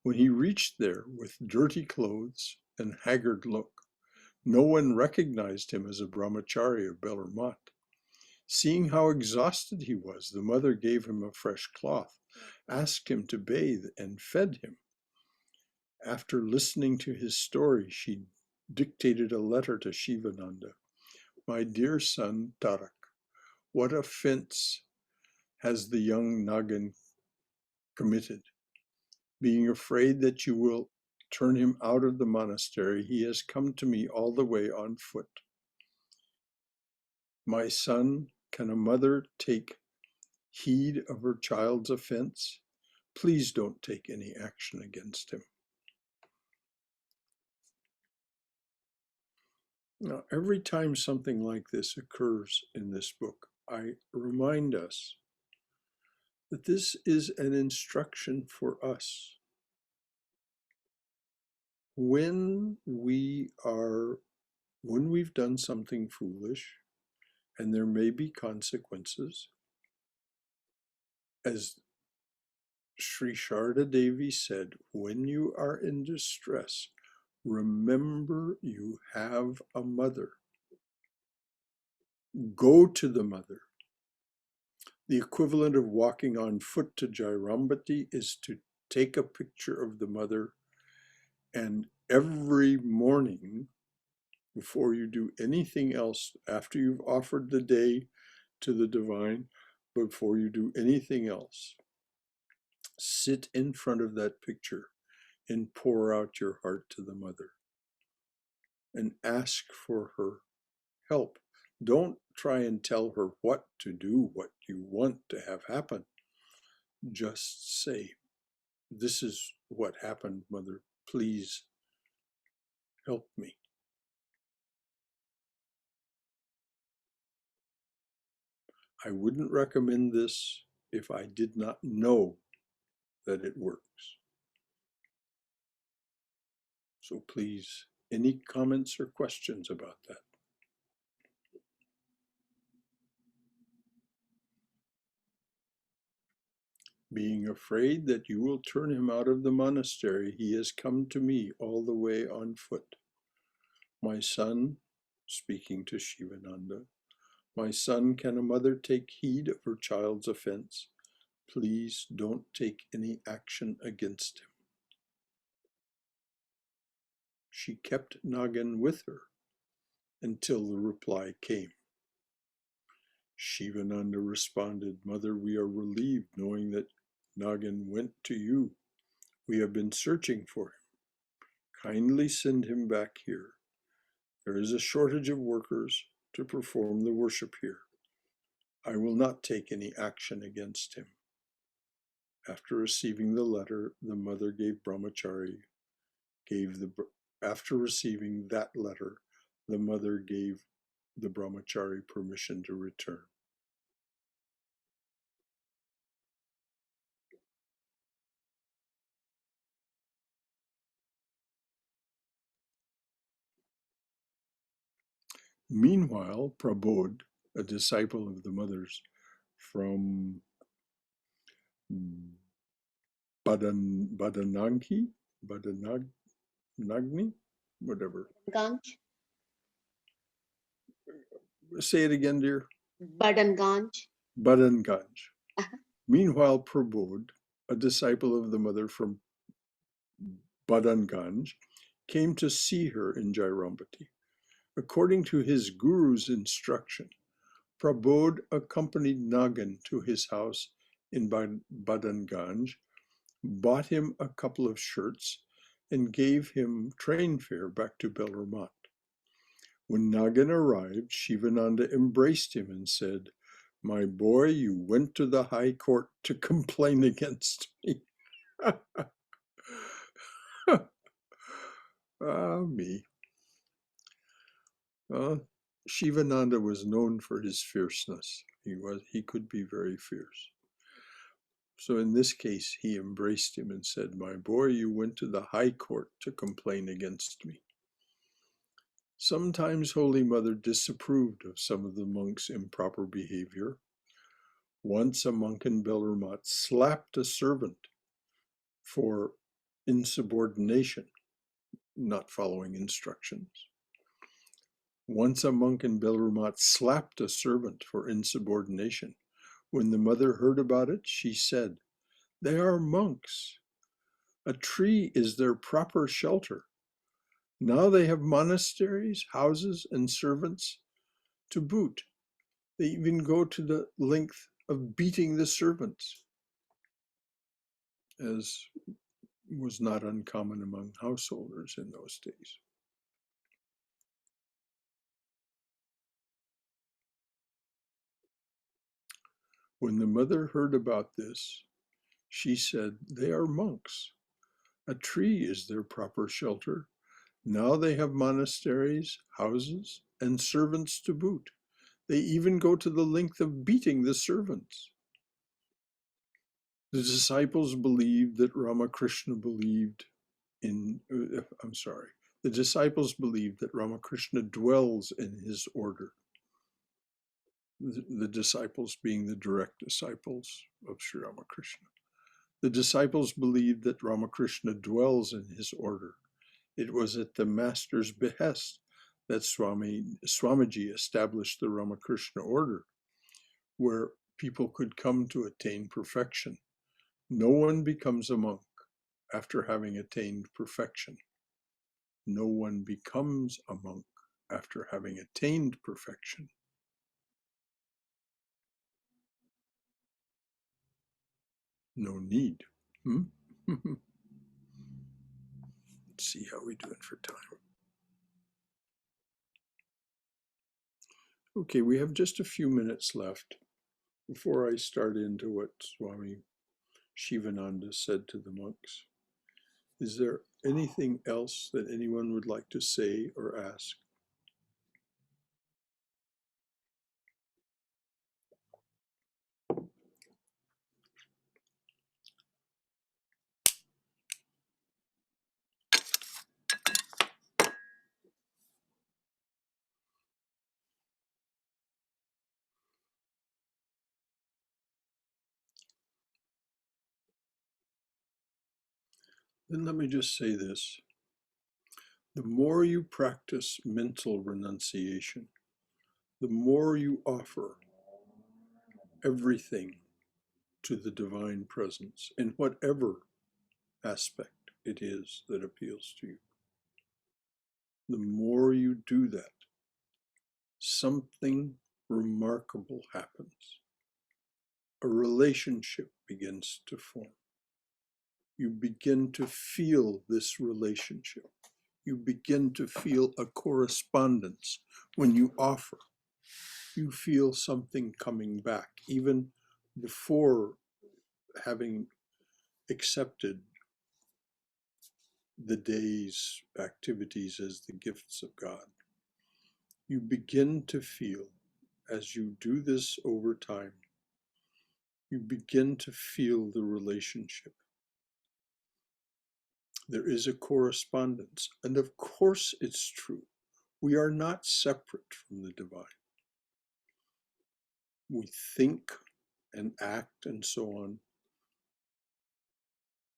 When he reached there with dirty clothes and haggard look, no one recognized him as a brahmachari of Bellarmont. Seeing how exhausted he was, the mother gave him a fresh cloth, asked him to bathe, and fed him. After listening to his story, she dictated a letter to Shivananda. "My dear son Tarak, what offense has the young Nagin committed? Being afraid that you will turn him out of the monastery, he has come to me all the way on foot. My son, can a mother take heed of her child's offense? Please don't take any action against him." Now, every time something like this occurs in this book, I remind us that this is an instruction for us. When we've done something foolish, and there may be consequences, as Sri Sarada Devi said, when you are in distress, remember you have a mother. Go to the mother. The equivalent of walking on foot to Jairambati is to take a picture of the mother, and every morning, before you do anything else, after you've offered the day to the divine, before you do anything else, sit in front of that picture and pour out your heart to the mother and ask for her help. Don't try and tell her what to do, what you want to have happen. Just say, "This is what happened, Mother. Please help me." I wouldn't recommend this if I did not know that it works. So please, any comments or questions about that? Being afraid that you will turn him out of the monastery, he has come to me all the way on foot. My son, speaking to Shivananda, My son, can a mother take heed of her child's offense? Please don't take any action against him. She kept Nagin with her until the reply came. Shivananda responded, Mother, we are relieved knowing that Nagin went to you. We have been searching for him. Kindly send him back here. There is a shortage of workers to perform the worship here. I will not take any action against him. After receiving the letter, the mother gave after receiving that letter, the mother gave the brahmachari permission to return. Meanwhile, Prabodh, a disciple of the mother's from Badanagni, whatever. Ganj. Say it again, dear. Badanganj. Badanganj. Meanwhile, Prabodh, a disciple of the mother from Badanganj, came to see her in Jairambati. According to his guru's instruction, Prabodh accompanied Nagin to his house in Badanganj, bought him a couple of shirts, and gave him train fare back to Belramat. When Nagin arrived, Shivananda embraced him and said, My boy, you went to the high court to complain against me. Me. Shivananda was known for his fierceness. He could be very fierce. So in this case, he embraced him and said, My boy, you went to the high court to complain against me. Sometimes Holy Mother disapproved of some of the monks' improper behavior. Once a monk in Belramat slapped a servant for insubordination, not following instructions. Once a monk in Belramat slapped a servant for insubordination. When the mother heard about it, she said, They are monks. A tree is their proper shelter. Now they have monasteries, houses, and servants to boot. They even go to the length of beating the servants, as was not uncommon among householders in those days. When the mother heard about this, she said, They are monks. A tree is their proper shelter. Now they have monasteries, houses, and servants to boot. They even go to the length of beating the servants. The disciples believed that Ramakrishna believed in, the disciples believed that Ramakrishna dwells in his order. The disciples being the direct disciples of Sri Ramakrishna. The disciples believed that Ramakrishna dwells in his order. It was at the master's behest that Swamiji established the Ramakrishna order, where people could come to attain perfection. No one becomes a monk after having attained perfection. No one becomes a monk after having attained perfection. No need. Let's see how we do it for time. Okay, we have just a few minutes left before I start into what Swami Shivananda said to the monks. Is there anything else that anyone would like to say or ask? Then let me just say this. The more you practice mental renunciation, the more you offer everything to the divine presence in whatever aspect it is that appeals to you, the more you do that, something remarkable happens. A relationship begins to form. You begin to feel this relationship. You begin to feel a correspondence when you offer. You feel something coming back, even before having accepted the day's activities as the gifts of God. You begin to feel, as you do this over time, you begin to feel the relationship. There is a correspondence. And of course it's true. We are not separate from the divine. We think and act and so on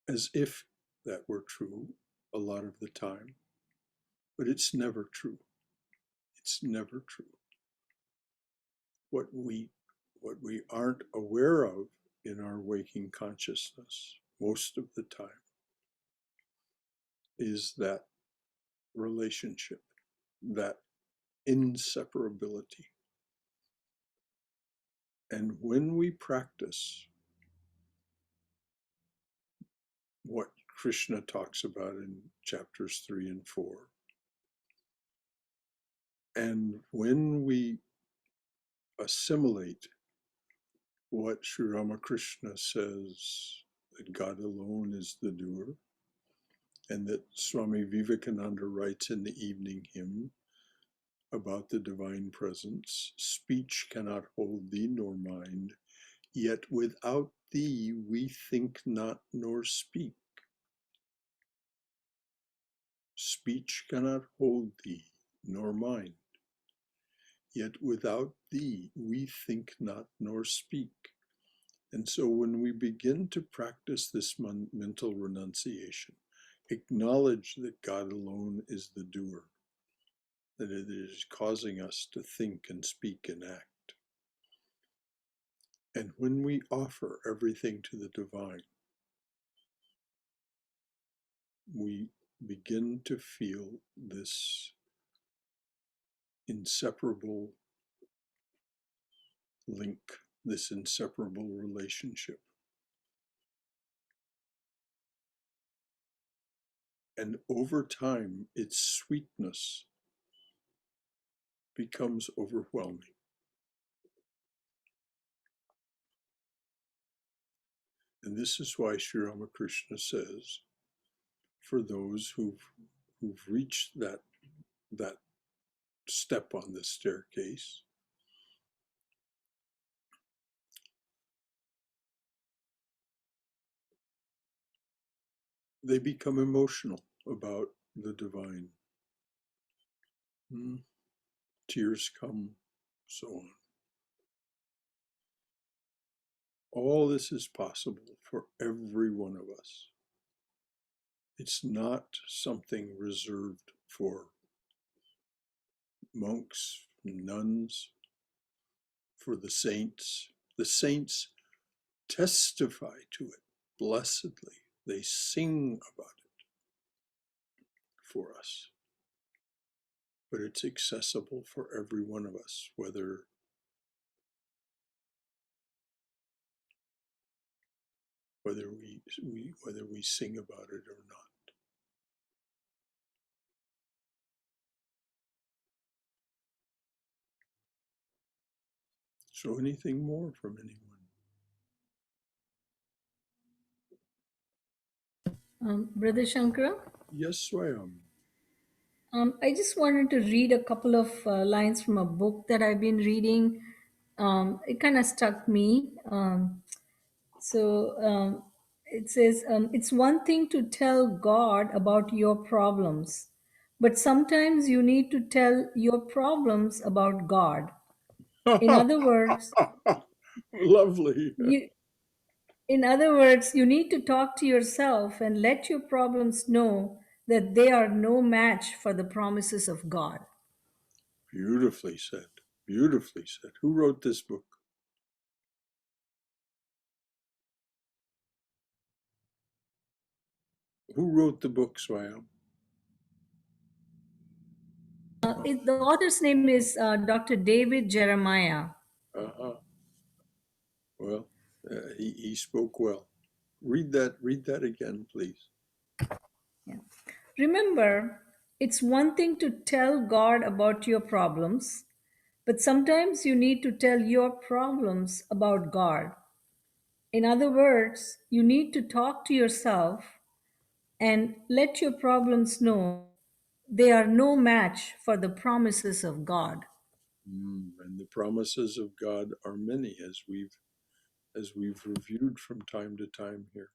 as if that were true a lot of the time. But it's never true. It's never true. What we aren't aware of in our waking consciousness most of the time is that relationship, that inseparability. And when we practice what Krishna talks about in chapters 3 and 4, and when we assimilate what Sri Ramakrishna says, that God alone is the doer, and that Swami Vivekananda writes in the evening hymn about the divine presence, speech cannot hold thee nor mind, yet without thee we think not nor speak. Speech cannot hold thee nor mind, yet without thee we think not nor speak. And so when we begin to practice this mental renunciation, acknowledge that God alone is the doer, that it is causing us to think and speak and act. And when we offer everything to the divine, we begin to feel this inseparable link, this inseparable relationship. And over time, its sweetness becomes overwhelming. And this is why Sri Ramakrishna says, for those who've reached that step on the staircase, they become emotional about the divine. Tears come, so on. All this is possible for every one of us. It's not something reserved for monks, nuns, for the saints. The saints testify to it blessedly. They sing about it for us. But it's accessible for every one of us, whether we sing about it or not. So anything more from anyone? Brother Shankara, Yes, Swayam. I just wanted to read a couple of lines from a book that I've been reading. It kind of struck me. It says, it's one thing to tell God about your problems, but sometimes you need to tell your problems about God. In other words, Lovely. you, you need to talk to yourself and let your problems know that they are no match for the promises of God. Beautifully said. Beautifully said. Who wrote this book? Who wrote the book, Swayam? The author's name is Dr. David Jeremiah. Uh-huh. Well, he spoke well. Read that again, please. Yeah. Remember, it's one thing to tell God about your problems, but sometimes you need to tell your problems about God. In other words, you need to talk to yourself and let your problems know they are no match for the promises of God. And the promises of God are many, as we've reviewed from time to time here.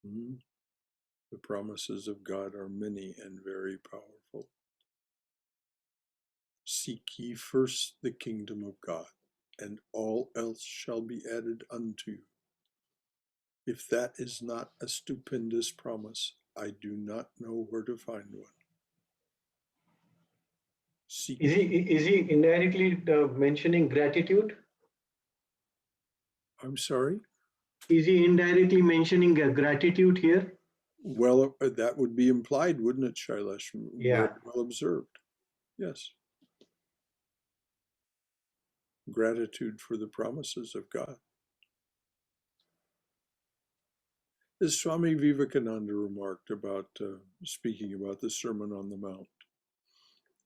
The promises of God are many and very powerful. Seek ye first the kingdom of God, and all else shall be added unto you. If that is not a stupendous promise, I do not know where to find one. Seek. Is he indirectly mentioning gratitude? I'm sorry? Is he indirectly mentioning gratitude here? Well, that would be implied, wouldn't it, Shailesh? Yeah. Well observed. Yes. Gratitude for the promises of God. As Swami Vivekananda remarked about speaking about the Sermon on the Mount,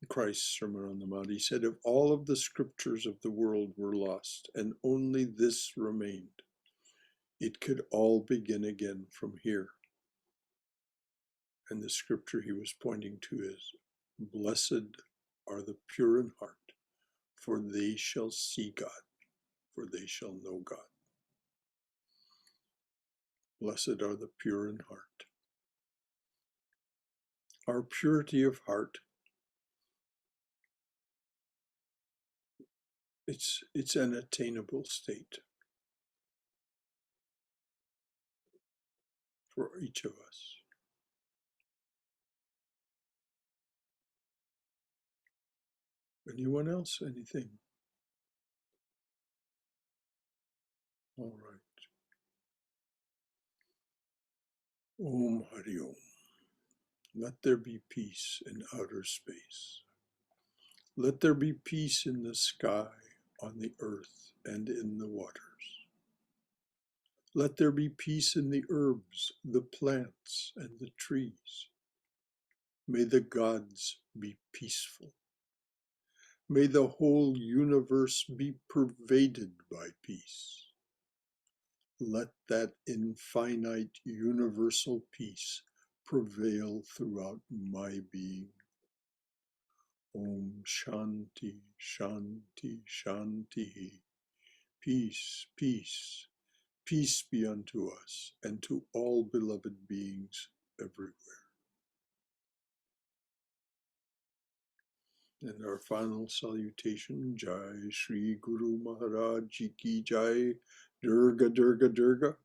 Christ's Sermon on the Mount, he said, if all of the scriptures of the world were lost and only this remained, it could all begin again from here. And the scripture he was pointing to is, blessed are the pure in heart, for they shall see God, for they shall know God. Blessed are the pure in heart. Our purity of heart, it's an attainable state for each of us. Anyone else? Anything? All right. Om Hari Om. Let there be peace in outer space. Let there be peace in the sky, on the earth, and in the waters. Let there be peace in the herbs, the plants, and the trees. May the gods be peaceful. May the whole universe be pervaded by peace. Let that infinite universal peace prevail throughout my being. Om Shanti, Shanti, Shanti. Peace, peace, peace be unto us and to all beloved beings everywhere. And our final salutation, Jai Shri Guru Maharaj Ji Ki Jai, Durga, Durga, Durga.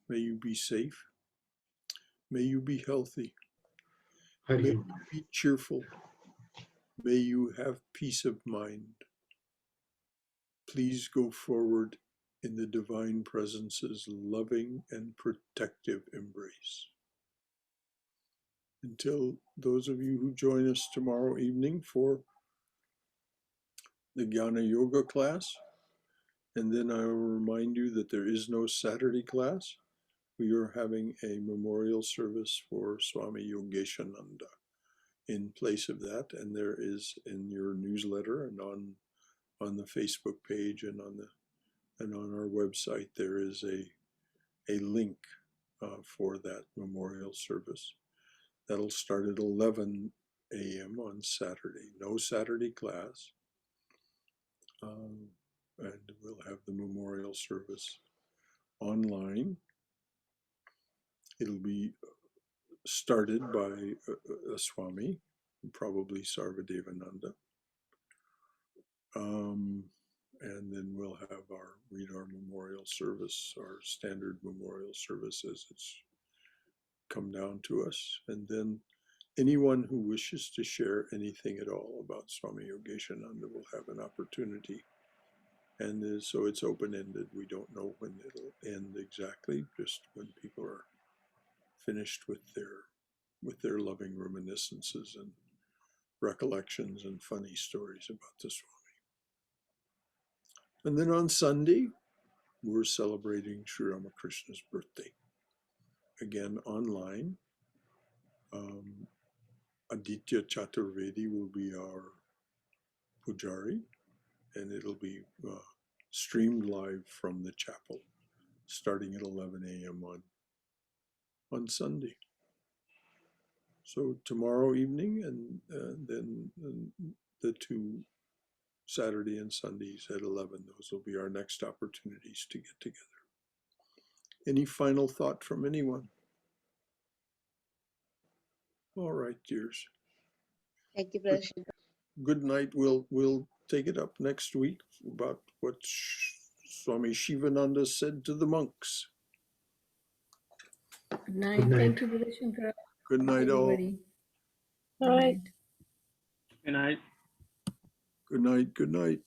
May you be safe. May you be healthy. Hari May Om. you be cheerful. May you have peace of mind. Please go forward in the Divine Presence's loving and protective embrace. Until those of you who join us tomorrow evening for the Jnana Yoga class, and then I will remind you that there is no Saturday class. We are having a memorial service for Swami Yogeshananda in place of that, and there is in your newsletter and on the Facebook page and on our website there is a link for that memorial service. That'll start at 11 a.m. on Saturday. No Saturday class. And we'll have the memorial service online. It'll be started by a Swami, probably Sarvadevananda. And then we'll have read our memorial service, our standard memorial service as it's come down to us. And then Anyone who wishes to share anything at all about Swami Yogeshananda will have an opportunity. And so it's open-ended. We don't know when it'll end exactly, just when people are finished with their loving reminiscences and recollections and funny stories about the Swami. And then on Sunday, we're celebrating Sri Ramakrishna's birthday. Again, online. Aditya Chaturvedi will be our pujari, and it'll be streamed live from the chapel starting at 11 a.m. on Sunday. So tomorrow evening and then the two Saturday and Sundays at 11, those will be our next opportunities to get together. Any final thought from anyone? All right, dears. Thank you, Brother Shankara. Good night. We'll take it up next week about what Swami Shivananda said to the monks. Good night. Good night. Thank you, Brother Shankara. Good night, all. Everybody. All right. Good night. Good night. Good night. Good night.